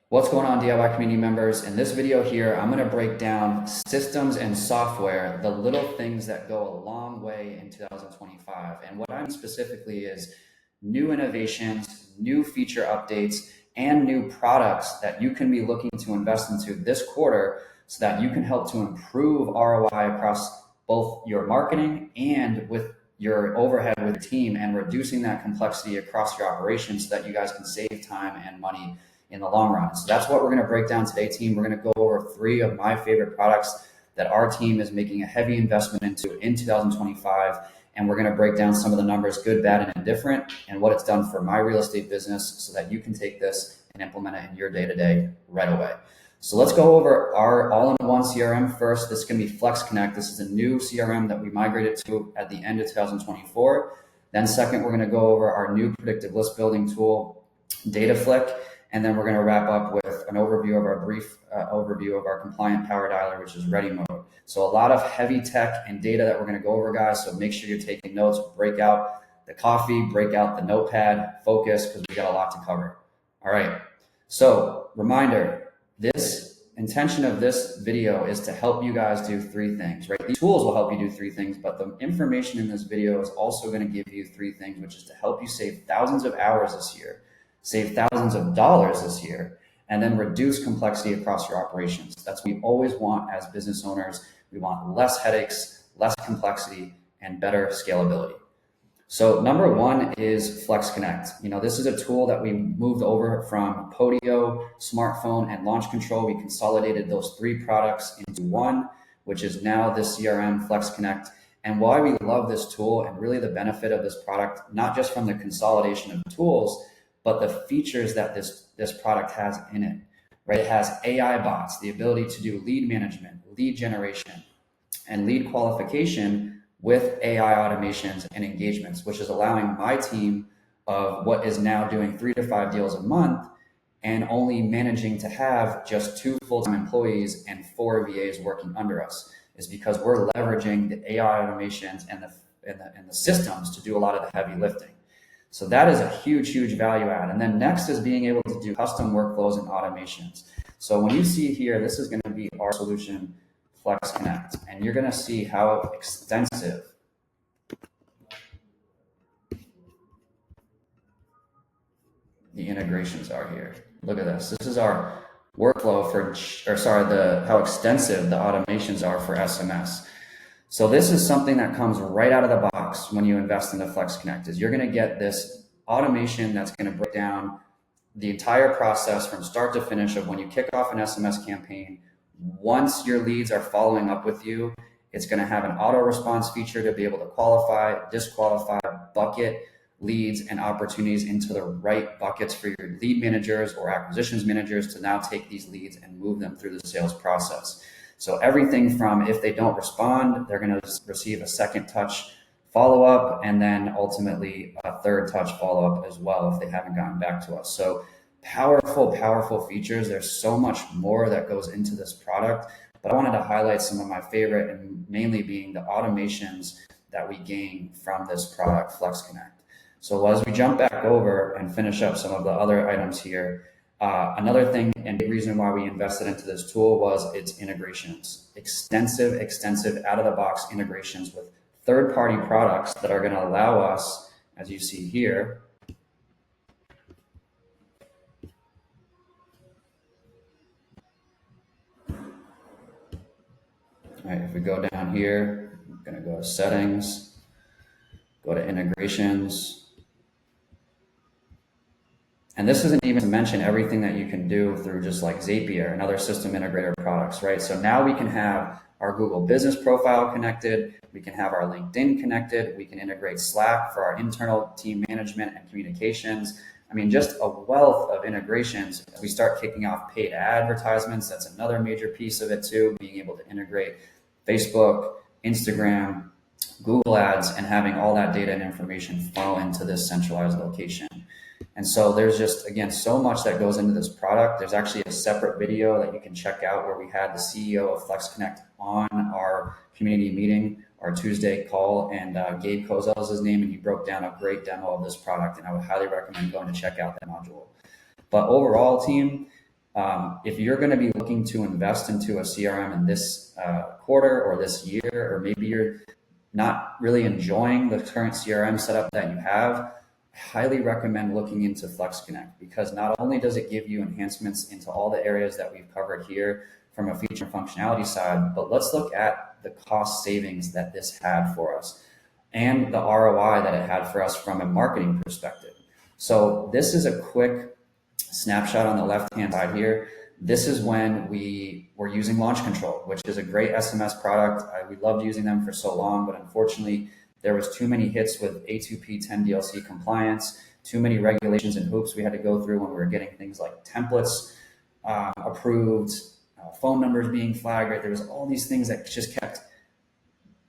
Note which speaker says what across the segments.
Speaker 1: What's going on, DIY community members? In this video here, I'm going to break down systems and software, the little things that go a long way in 2025. And what I mean specifically is new innovations, new feature updates, and new products that you can be looking to invest into this quarter so that you can help to improve ROI across both your marketing and with your overhead with your team, and reducing that complexity across your operations so that you guys can save time and money in the long run. So that's what we're going to break down today, team. We're going to go over 3 of my favorite products that our team is making a heavy investment into in 2025. And we're going to break down some of the numbers, good, bad, and indifferent, and what it's done for my real estate business so that you can take this and implement it in your day-to-day right away. So let's go over our all-in-one CRM first. This is going to be Flex Connect. This is a new CRM that we migrated to at the end of 2024. Then second, we're going to go over our new predictive list building tool, DataFlick. And then we're going to wrap up with an overview of our brief overview of our compliant power dialer, which is ready mode. So a lot of heavy tech and data that we're going to go over, guys. So make sure you're taking notes, break out the coffee, break out the notepad, focus, because we got a lot to cover. All right. So reminder, this intention of this video is to help you guys do 3 things, right? These tools will help you do 3 things, but the information in this video is also going to give you 3 things, which is to help you save thousands of hours this year, save thousands of dollars this year, and then reduce complexity across your operations. That's what we always want as business owners. We want less headaches, less complexity, and better scalability. So number 1 is Flex Connect. This is a tool that we moved over from Podio, smartphone, and Launch Control. We consolidated those 3 products into one, which is now this CRM, Flex Connect. And why we love this tool, and really the benefit of this product, not just from the consolidation of tools, but the features that this product has in it, right? It has AI bots, the ability to do lead management, lead generation, and lead qualification with AI automations and engagements, which is allowing my team of what is now doing 3 to 5 deals a month and only managing to have just 2 full-time employees and 4 VAs working under us, is because we're leveraging the AI automations and the systems to do a lot of the heavy lifting. So that is a huge, huge value add. And then next is being able to do custom workflows and automations. So when you see here, this is going to be our solution, Flex Connect, and you're going to see how extensive the integrations are here. Look at this. This is our workflow how extensive the automations are for SMS. So this is something that comes right out of the box when you invest in the Flex Connect. Is you're going to get this automation that's going to break down the entire process from start to finish of when you kick off an SMS campaign. Once your leads are following up with you, it's going to have an auto response feature to be able to qualify, disqualify, bucket leads and opportunities into the right buckets for your lead managers or acquisitions managers to now take these leads and move them through the sales process. So everything from, if they don't respond, they're going to receive a second touch follow-up, and then ultimately a 3rd touch follow-up as well if they haven't gotten back to us. So powerful, powerful features. There's so much more that goes into this product, but I wanted to highlight some of my favorite, and mainly being the automations that we gain from this product, Flex Connect. So as we jump back over and finish up some of the other items here, another thing and big reason why we invested into this tool was its integrations. Extensive out-of-the-box integrations with third-party products that are going to allow us, as you see here, all right, if we go down here, I'm going to go to settings, go to integrations. And this isn't even to mention everything that you can do through just like Zapier and other system integrator products, right? So now we can have our Google business profile connected. We can have our LinkedIn connected. We can integrate Slack for our internal team management and communications. I mean, just a wealth of integrations. As we start kicking off paid advertisements, that's another major piece of it too, being able to integrate Facebook, Instagram, Google Ads, and having all that data and information funnel into this centralized location. And so there's just, again, so much that goes into this product. There's actually a separate video that you can check out where we had the CEO of Flex Connect on our community meeting, our Tuesday call, and Gabe Kozel is his name, and he broke down a great demo of this product, and I would highly recommend going to check out that module. But overall, team, If you're going to be looking to invest into a CRM in this quarter or this year, or maybe you're not really enjoying the current CRM setup that you have, I highly recommend looking into Flex Connect, because not only does it give you enhancements into all the areas that we've covered here from a feature and functionality side, but let's look at the cost savings that this had for us and the ROI that it had for us from a marketing perspective. So this is a quick snapshot on the left-hand side here. This is when we were using Launch Control, which is a great SMS product. We loved using them for so long, but unfortunately, there was too many hits with A2P 10 DLC compliance, too many regulations and hoops we had to go through when we were getting things like templates approved, phone numbers being flagged, right? There was all these things that just kept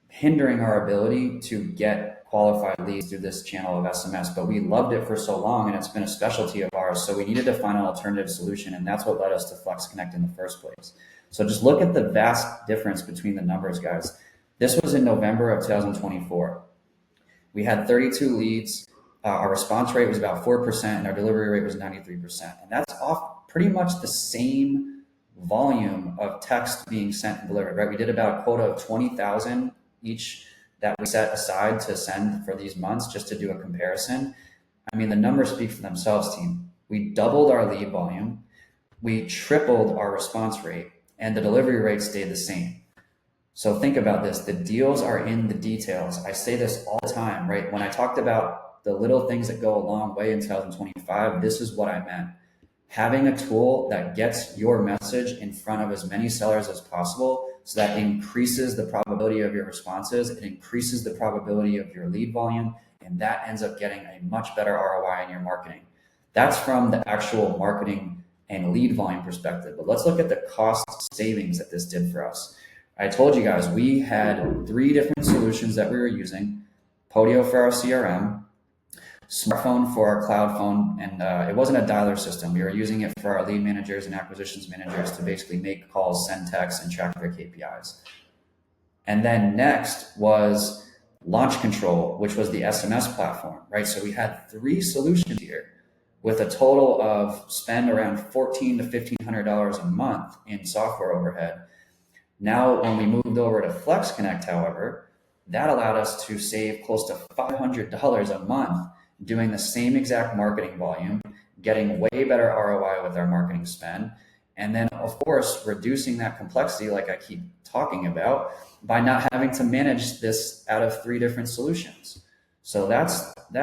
Speaker 1: hindering our ability to get qualified leads through this channel of SMS, but we loved it for so long and it's been a specialty of ours. So we needed to find an alternative solution, and that's what led us to Flex Connect in the first place. So just look at the vast difference between the numbers, guys. This was in November of 2024. We had 32 leads. Our response rate was about 4% and our delivery rate was 93%. And that's off pretty much the same volume of text being sent and delivered, right? We did about a quota of 20,000 each that we set aside to send for these months, just to do a comparison. I mean, the numbers speak for themselves, team. We doubled our lead volume, we tripled our response rate, and the delivery rate stayed the same. So think about this. The deals are in the details. I say this all the time, right? When I talked about the little things that go a long way in 2025, this is what I meant. Having a tool that gets your message in front of as many sellers as possible, so that increases the probability of your responses, it increases the probability of your lead volume, and that ends up getting a much better ROI in your marketing. That's from the actual marketing and lead volume perspective. But let's look at the cost savings that this did for us. I told you guys, we had 3 different solutions that we were using: Podio for our CRM, Smartphone for our cloud phone, and it wasn't a dialer system. We were using it for our lead managers and acquisitions managers to basically make calls, send texts, and track their KPIs. And then next was Launch Control, which was the SMS platform, right? So we had 3 solutions here with a total of spend around $1,400 to $1,500 a month in software overhead. Now, when we moved over to Flex Connect, however, that allowed us to save close to $500 a month doing the same exact marketing volume, getting way better ROI with our marketing spend, and then, of course, reducing that complexity like I keep talking about by not having to manage this out of 3 different solutions. So that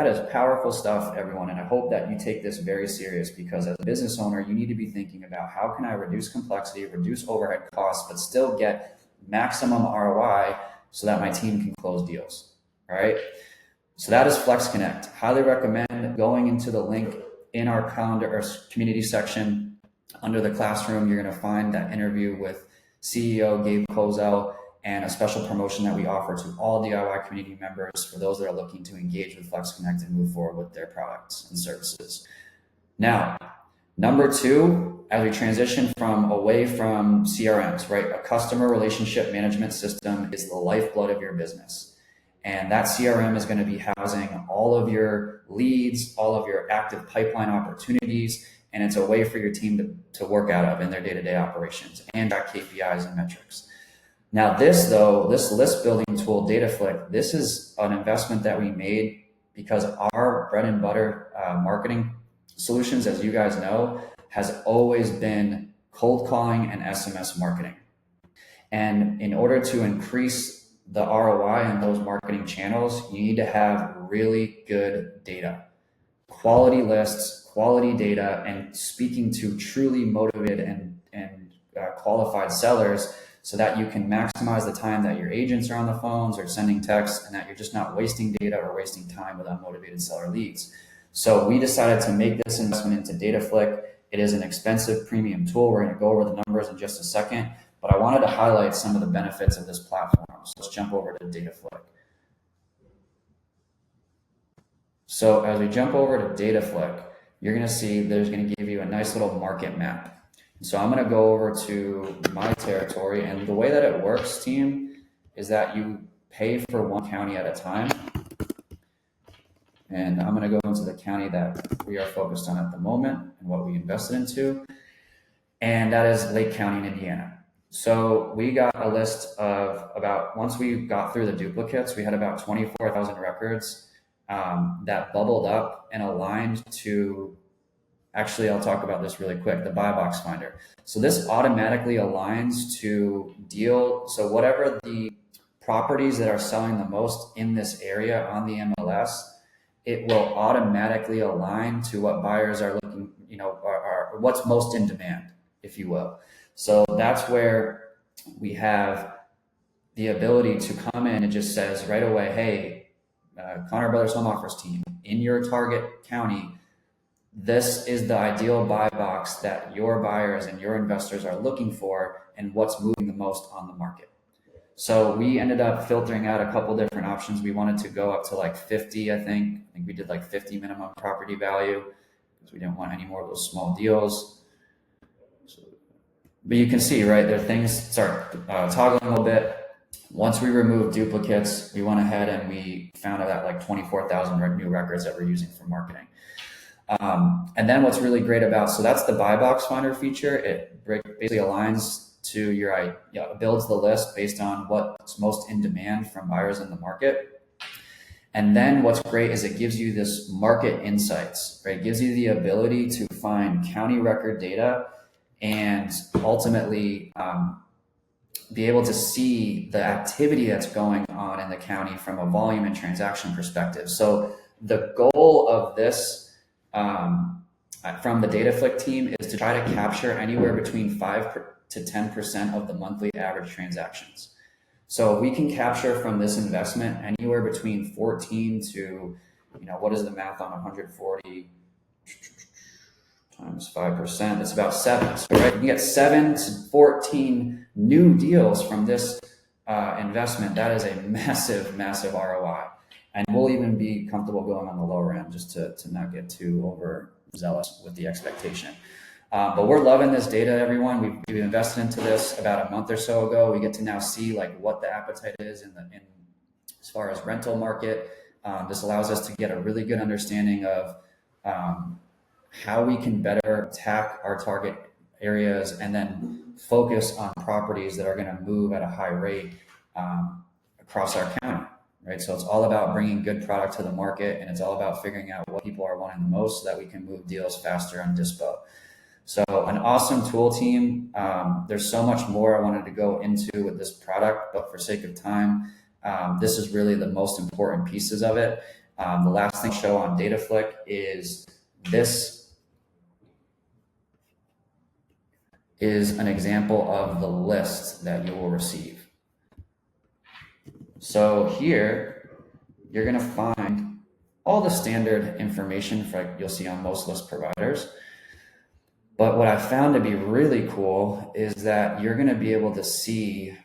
Speaker 1: is powerful stuff, everyone, and I hope that you take this very serious, because as a business owner, you need to be thinking about how can I reduce complexity, reduce overhead costs, but still get maximum ROI so that my team can close deals, all right? So that is Flex Connect. Highly recommend going into the link in our calendar or community section under the classroom. You're going to find that interview with CEO Gabe Kozel and a special promotion that we offer to all DIY community members for those that are looking to engage with Flex Connect and move forward with their products and services. Now, number 2, as we transition away from CRMs, right? A customer relationship management system is the lifeblood of your business. And that CRM is going to be housing all of your leads, all of your active pipeline opportunities, and it's a way for your team to work out of in their day-to-day operations and track KPIs and metrics. Now this list building tool, DataFlick, this is an investment that we made because our bread and butter marketing solutions, as you guys know, has always been cold calling and SMS marketing. And in order to increase the ROI in those marketing channels, you need to have really good data, quality lists, quality data, and speaking to truly motivated and qualified sellers so that you can maximize the time that your agents are on the phones or sending texts, and that you're just not wasting data or wasting time with unmotivated seller leads. So we decided to make this investment into DataFlick. It is an expensive premium tool. We're going to go over the numbers in just a second, but I wanted to highlight some of the benefits of this platform. So let's jump over to DataFlick. So as we jump over to DataFlick, you're going to see there's going to give you a nice little market map. So I'm going to go over to my territory, and the way that it works, team, is that you pay for one county at a time. And I'm going to go into the county that we are focused on at the moment and what we invested into. and that is Lake County in Indiana. So we got a list of once we got through the duplicates, we had about 24,000 records that bubbled up and aligned to, actually, I'll talk about this really quick, the buy box finder. So this automatically aligns to so whatever the properties that are selling the most in this area on the MLS, it will automatically align to what buyers are looking, are what's most in demand, if you will. So that's where we have the ability to come in and just says right away, hey, Connor Brothers Home Offers team, in your target county, this is the ideal buy box that your buyers and your investors are looking for and what's moving the most on the market. So we ended up filtering out a couple different options. We wanted to go up to like 50, I think we did like 50 minimum property value because we didn't want any more of those small deals. But you can see, right, there things start toggling a little bit. Once we removed duplicates, we went ahead and we found out that like 24,000 new records that we're using for marketing. And then what's really great about, so that's the buy box finder feature. It basically aligns to builds the list based on what's most in demand from buyers in the market. And then what's great is it gives you this market insights, right? It gives you the ability to find county record data and ultimately be able to see the activity that's going on in the county from a volume and transaction perspective. So the goal of this from the DataFlick team is to try to capture anywhere between 5 to 10% of the monthly average transactions. So we can capture from this investment anywhere between 14 to, what is the math on 140 times 5%? It's about 7. So right, you can get 7 to 14 new deals from this investment. That is a massive, massive ROI. And we'll even be comfortable going on the lower end just to not get too overzealous with the expectation. But we're loving this data, everyone. We've invested into this about a month or so ago. We get to now see like what the appetite is in as far as rental market. This allows us to get a really good understanding of how we can better attack our target areas and then focus on properties that are going to move at a high rate across our county. Right, so it's all about bringing good product to the market, and it's all about figuring out what people are wanting the most so that we can move deals faster on dispo. So an awesome tool team. There's so much more I wanted to go into with this product, but for sake of time, this is really the most important pieces of it. The last thing I'll show on DataFlick is this is an example of the list that you will receive. So here, you're going to find all the standard information you'll see on most list providers. But what I found to be really cool is that you're going to be able to see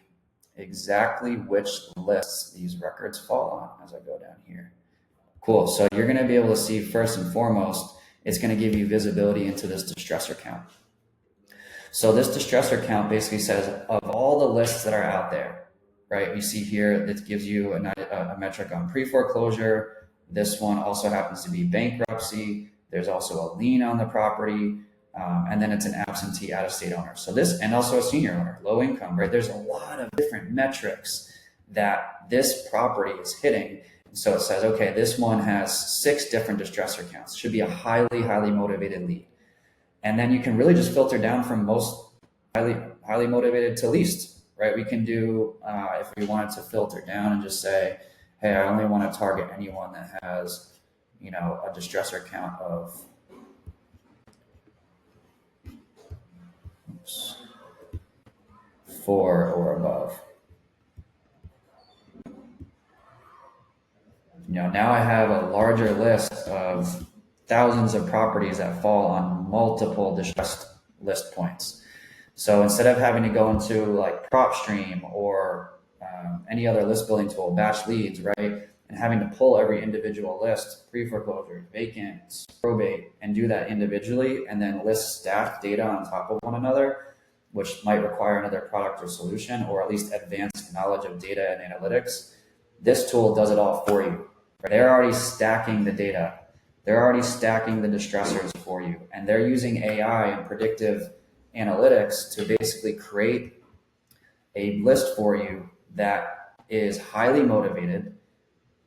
Speaker 1: exactly which lists these records fall on as I go down here. Cool. So you're going to be able to see, first and foremost, it's going to give you visibility into this distressor count. So this distressor count basically says of all the lists that are out there, right? You see here, that gives you a metric on pre-foreclosure. This one also happens to be bankruptcy. There's also a lien on the property. And then it's an absentee out-of-state owner. So and also a senior owner, low income, right? There's a lot of different metrics that this property is hitting. So it says, okay, this one has 6 different distressor counts. Should be a highly, highly motivated lead. And then you can really just filter down from most highly motivated to least. Right, we can do, if we wanted to filter down and just say, hey, I only want to target anyone that has, a distressor count of 4 or above. Now I have a larger list of thousands of properties that fall on multiple distressed list points. So instead of having to go into like PropStream or any other list building tool, batch leads, right, and having to pull every individual list, pre-foreclosure, vacant, probate, and do that individually, and then list stacked data on top of one another, which might require another product or solution, or at least advanced knowledge of data and analytics, this tool does it all for you. They're already stacking the data. They're already stacking the distressors for you, and they're using AI and predictive analytics to basically create a list for you that is highly motivated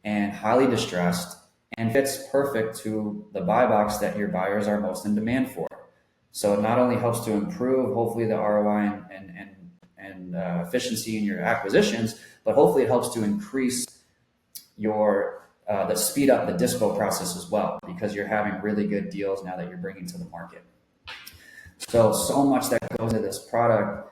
Speaker 1: and highly distressed and fits perfect to the buy box that your buyers are most in demand for. So it not only helps to improve, hopefully, the ROI and efficiency in your acquisitions, but hopefully it helps to increase your the speed up the dispo process as well, because you're having really good deals now that you're bringing to the market. So much that goes into this product.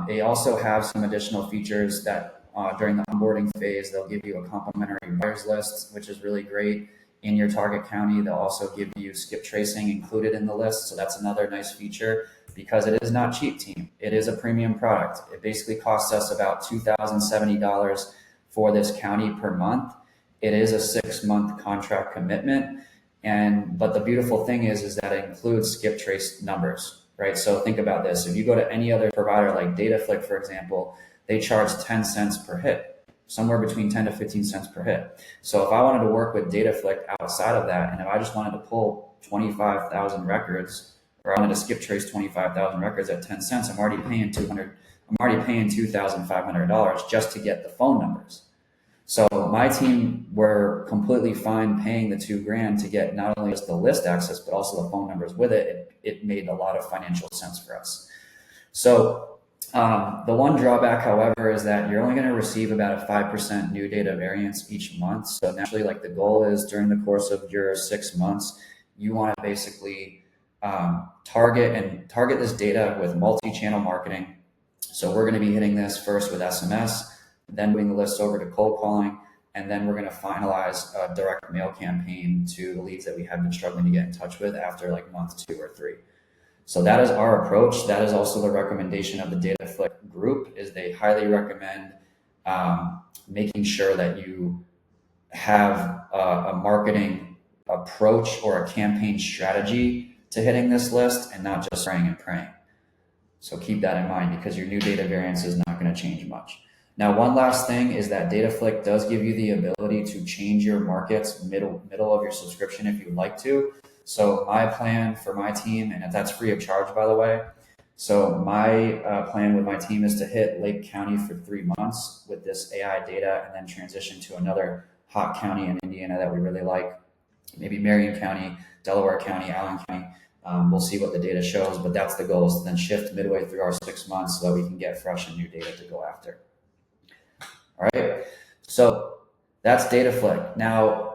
Speaker 1: They also have some additional features that during the onboarding phase, they'll give you a complimentary buyers list, which is really great in your target county. They'll also give you skip tracing included in the list. So that's another nice feature, because it is not cheap, team. It is a premium product. It basically costs us about $2,070 for this county per month. It is a 6-month contract commitment. But the beautiful thing is that it includes skip trace numbers, right? So think about this. If you go to any other provider like DataFlick, for example, they charge 10 cents per hit, somewhere between 10 to 15 cents per hit. So if I wanted to work with DataFlick outside of that, and if I just wanted to pull 25,000 records, or I wanted to skip trace 25,000 records at 10 cents, I'm already paying $2,500 just to get the phone numbers. So my team were completely fine paying the $2,000 to get not only just the list access, but also the phone numbers with it. It made a lot of financial sense for us. So the one drawback, however, is that you're only going to receive about a 5% new data variance each month. So naturally, like, the goal is during the course of your 6 months, you want to basically target this data with multi-channel marketing. So we're going to be hitting this first with SMS, then moving the list over to cold calling, and then we're going to finalize a direct mail campaign to the leads that we have been struggling to get in touch with after like month 2 or 3. So that is our approach. That is also the recommendation of the DataFlick group, is they highly recommend making sure that you have a marketing approach or a campaign strategy to hitting this list, and not just praying and praying. So keep that in mind, because your new data variance is not going to change much. Now, one last thing is that DataFlick does give you the ability to change your markets middle of your subscription if you'd like to. So my plan for my team, and that's free of charge, by the way. So my plan with my team is to hit Lake County for 3 months with this AI data, and then transition to another hot county in Indiana that we really like, maybe Marion County, Delaware County, Allen County. We'll see what the data shows, but that's the goal, is to then shift midway through our 6 months so that we can get fresh and new data to go after. All right, so that's DataFlick. Now,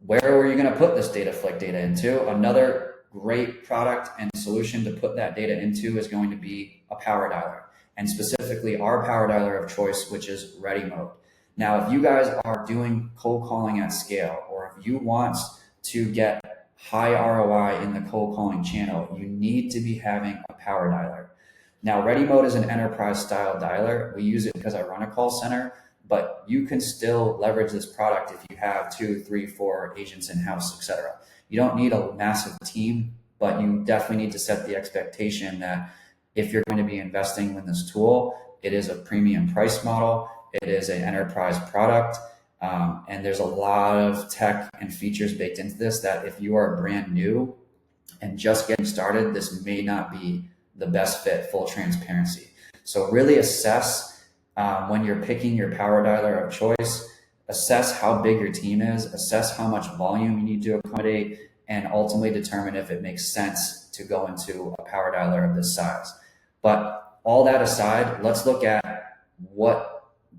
Speaker 1: where are you going to put this DataFlick data into? Another great product and solution to put that data into is going to be a power dialer, and specifically our power dialer of choice, which is Ready Mode. Now, if you guys are doing cold calling at scale, or if you want to get high ROI in the cold calling channel, you need to be having a power dialer. Now, Ready Mode is an enterprise style dialer. We use it because I run a call center, but you can still leverage this product if you have 2, 3, 4 agents in-house, etc. You don't need a massive team, but you definitely need to set the expectation that if you're going to be investing in this tool, it is a premium price model, it is an enterprise product, and there's a lot of tech and features baked into this that if you are brand new and just getting started, this may not be the best fit, full transparency. So really assess when you're picking your power dialer of choice, assess how big your team is, assess how much volume you need to accommodate, and ultimately determine if it makes sense to go into a power dialer of this size. But all that aside, let's look at what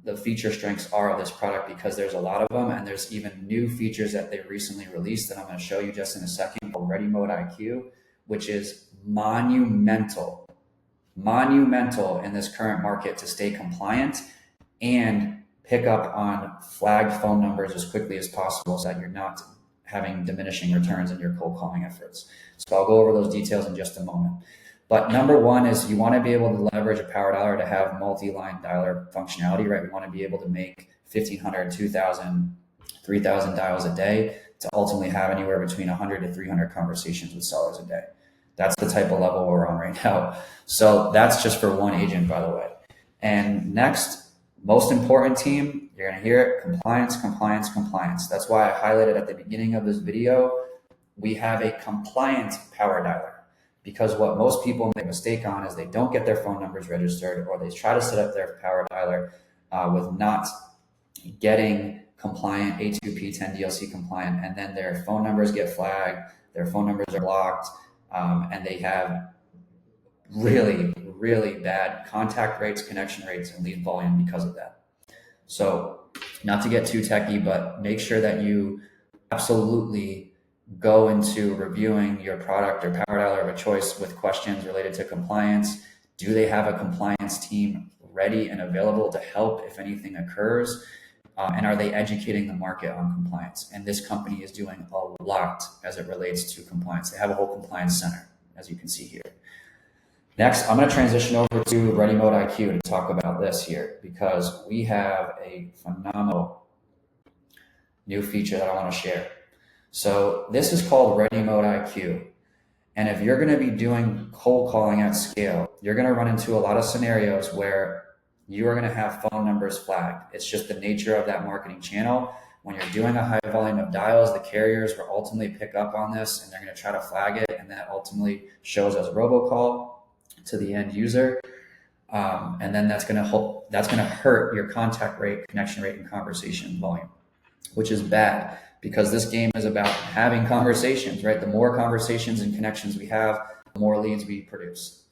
Speaker 1: the feature strengths are of this product, because there's a lot of them, and there's even new features that they recently released that I'm going to show you just in a second, called Ready Mode IQ, which is monumental in this current market to stay compliant and pick up on flagged phone numbers as quickly as possible, so that you're not having diminishing returns in your cold calling efforts. So I'll go over those details in just a moment. But number one is you want to be able to leverage a power dialer to have multi-line dialer functionality, right? We want to be able to make 1,500, 2,000, 3,000 dials a day to ultimately have anywhere between 100 to 300 conversations with sellers a day. That's the type of level we're on right now. So that's just for one agent, by the way. And next, most important, team, you're going to hear it: compliance, compliance, compliance. That's why I highlighted at the beginning of this video, we have a compliant power dialer, because what most people make a mistake on is they don't get their phone numbers registered, or they try to set up their power dialer with not getting compliant, A2P 10 DLC compliant, and then their phone numbers get flagged, their phone numbers are blocked, and they have really, really bad contact rates, connection rates, and lead volume because of that. So not to get too techy, but make sure that you absolutely go into reviewing your product or power dialer of a choice with questions related to compliance. Do they have a compliance team ready and available to help if anything occurs? And are they educating the market on compliance? And this company is doing a lot as it relates to compliance. They have a whole compliance center, as you can see here. Next, I'm going to transition over to Ready Mode IQ to talk about this here, because we have a phenomenal new feature that I want to share. So this is called Ready Mode IQ. And if you're going to be doing cold calling at scale, you're going to run into a lot of scenarios where you are going to have phone numbers flagged. It's just the nature of that marketing channel. When you're doing a high volume of dials, the carriers will ultimately pick up on this, and they're going to try to flag it, and that ultimately shows as a robocall to the end user. And then that's going to hurt your contact rate, connection rate, and conversation volume, which is bad, because this game is about having conversations, right? The more conversations and connections we have, the more leads we produce.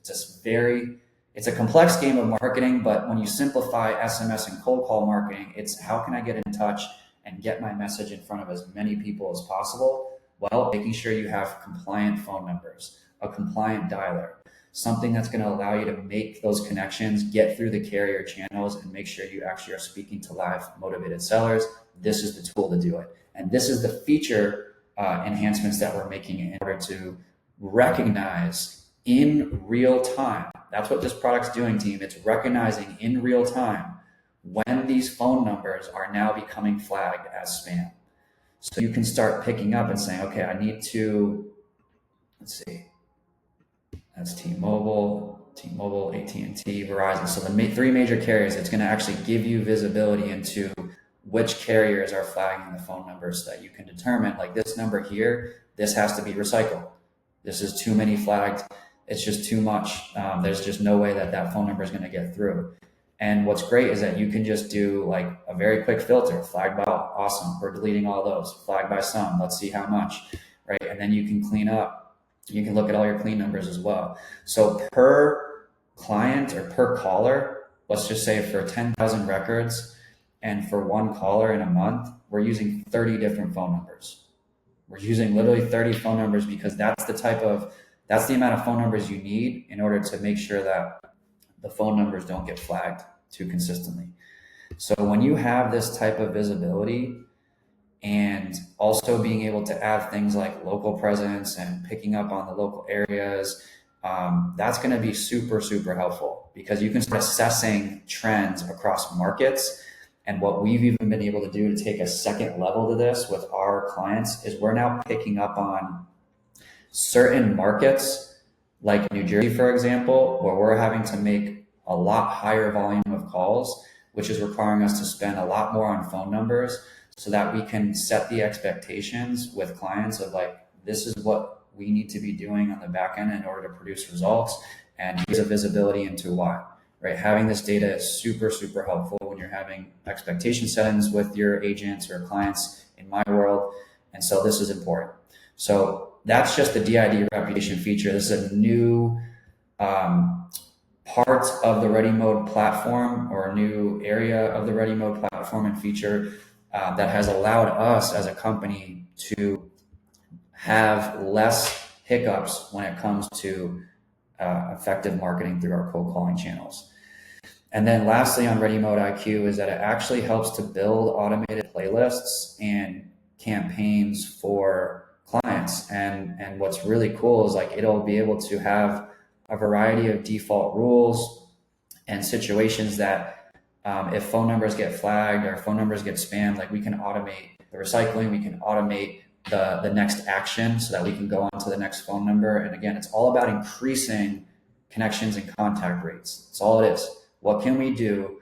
Speaker 1: It's a complex game of marketing, but when you simplify SMS and cold call marketing, it's how can I get in touch and get my message in front of as many people as possible? Well, making sure you have compliant phone numbers, a compliant dialer, something that's going to allow you to make those connections, get through the carrier channels, and make sure you actually are speaking to live motivated sellers. This is the tool to do it. And this is the feature enhancements that we're making in order to recognize in real time. That's what this product's doing, team. It's recognizing in real time when these phone numbers are now becoming flagged as spam. So you can start picking up and saying, okay, I need to, let's see, that's T-Mobile, AT&T, Verizon. So the three major carriers, it's going to actually give you visibility into which carriers are flagging the phone numbers, so that you can determine, like this number here, this has to be recycled. This is too many flagged. It's just too much. There's just no way that that phone number is going to get through. And what's great is that you can just do like a very quick filter, flagged by all, awesome, we're deleting all those, flagged by some, let's see how much, right? And then you can clean up. You can look at all your clean numbers as well. So per client or per caller, let's just say for 10,000 records and for one caller in a month, we're using 30 different phone numbers. We're using literally 30 phone numbers, because that's the amount of phone numbers you need in order to make sure that the phone numbers don't get flagged too consistently. So when you have this type of visibility, and also being able to add things like local presence and picking up on the local areas, that's going to be super, super helpful, because you can start assessing trends across markets. And what we've even been able to do to take a second level to this with our clients is we're now picking up on certain markets, like New Jersey, for example, where we're having to make a lot higher volume of calls, which is requiring us to spend a lot more on phone numbers, so that we can set the expectations with clients of like, this is what we need to be doing on the back end in order to produce results. And here's a visibility into why, right? Having this data is super, super helpful when you're having expectation settings with your agents or clients in my world. And so this is important. So that's just the DID reputation feature. This is a new part of the Ready Mode platform, or a new area of the Ready Mode platform and feature that has allowed us as a company to have less hiccups when it comes to effective marketing through our cold calling channels. And then lastly on Ready Mode IQ is that it actually helps to build automated playlists and campaigns for clients. And what's really cool is like, it'll be able to have a variety of default rules and situations that if phone numbers get flagged or phone numbers get spammed, like we can automate the recycling, we can automate the next action so that we can go on to the next phone number. And again, it's all about increasing connections and contact rates. That's all it is. What can we do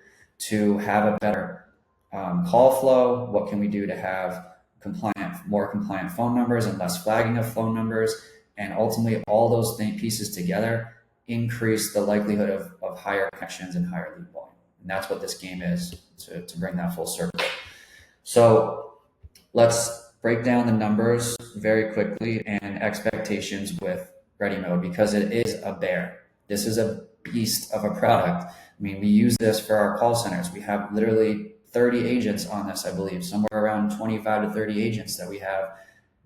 Speaker 1: to have a better call flow? What can we do to have more compliant phone numbers and less flagging of phone numbers? And ultimately, all those pieces together increase the likelihood of higher connections and higher lead volume. And that's what this game is, to bring that full circle. So let's break down the numbers very quickly and expectations with Ready Mode, because it is a bear. This is a beast of a product. I mean, we use this for our call centers. We have literally 30 agents on this, I believe, somewhere around 25 to 30 agents that we have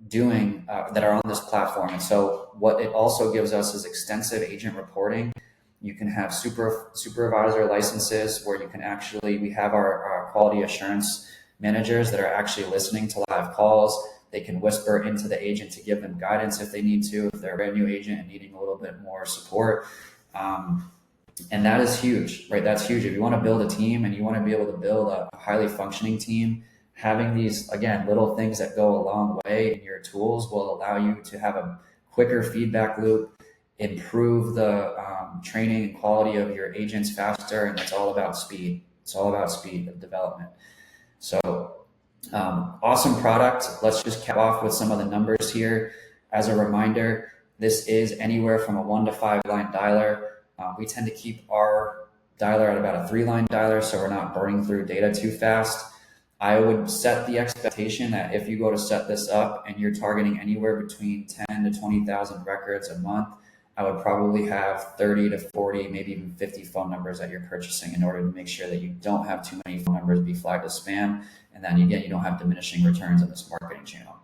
Speaker 1: doing that are on this platform. And so what it also gives us is extensive agent reporting. You can have supervisor licenses where you can actually, we have our quality assurance managers that are actually listening to live calls. They can whisper into the agent to give them guidance if they need to, if they're a brand new agent and needing a little bit more support. And that is huge, right? That's huge. If you want to build a team and you want to be able to build a highly functioning team, having these, again, little things that go a long way in your tools will allow you to have a quicker feedback loop, improve the training and quality of your agents faster. And it's all about speed. It's all about speed of development. So awesome product. Let's just cap off with some of the numbers here. As a reminder, this is anywhere from a 1 to 5 line dialer. We tend to keep our dialer at about a 3-line dialer, so we're not burning through data too fast. I would set the expectation that if you go to set this up and you're targeting anywhere between 10 to 20,000 records a month, I would probably have 30 to 40, maybe even 50 phone numbers that you're purchasing in order to make sure that you don't have too many phone numbers be flagged as spam. And then again, you don't have diminishing returns on this marketing channel.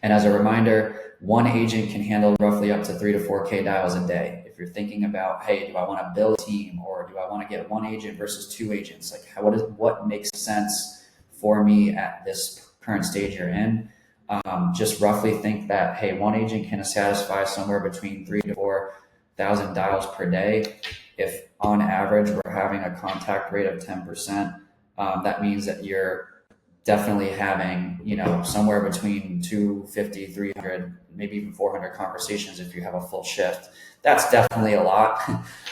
Speaker 1: And as a reminder, one agent can handle roughly up to 3 to 4K dials a day. If you're thinking about, hey, do I want to build a team, or do I want to get one agent versus 2 agents? Like, what makes sense for me at this current stage you're in? Just roughly think that, hey, one agent can satisfy somewhere between 3,000 to 4,000 dials per day. If on average we're having a contact rate of 10%, that means that you're definitely having, somewhere between 250, 300, maybe even 400 conversations if you have a full shift. That's definitely a lot.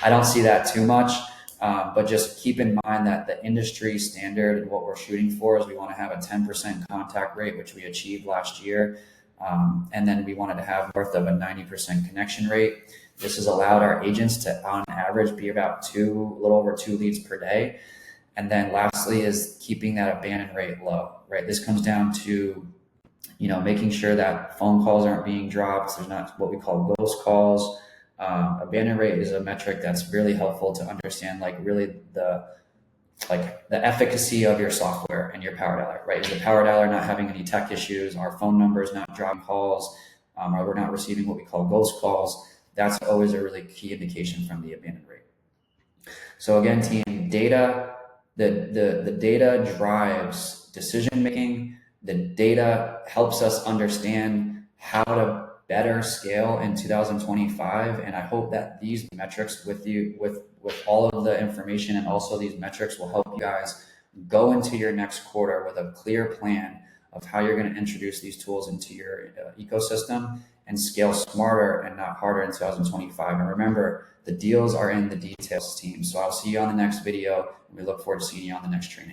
Speaker 1: I don't see that too much, but just keep in mind that the industry standard and what we're shooting for is we want to have a 10% contact rate, which we achieved last year. And then we wanted to have north of a 90% connection rate. This has allowed our agents to, on average, be about a little over 2 leads per day. And then lastly is keeping that abandon rate low, right? This comes down to, making sure that phone calls aren't being dropped. There's not what we call ghost calls. Abandon rate is a metric that's really helpful to understand, really the efficacy of your software and your power dialer, right? Is the power dialer not having any tech issues? Our phone numbers not dropping calls? Or we're not receiving what we call ghost calls? That's always a really key indication from the abandon rate. So again, team, data. The data drives decision making. The data helps us understand how to better scale in 2025. And I hope that these metrics with all of the information and also these metrics will help you guys go into your next quarter with a clear plan of how you're going to introduce these tools into your ecosystem and scale smarter and not harder in 2025. And remember, the deals are in the details, team. So I'll see you on the next video. We look forward to seeing you on the next training.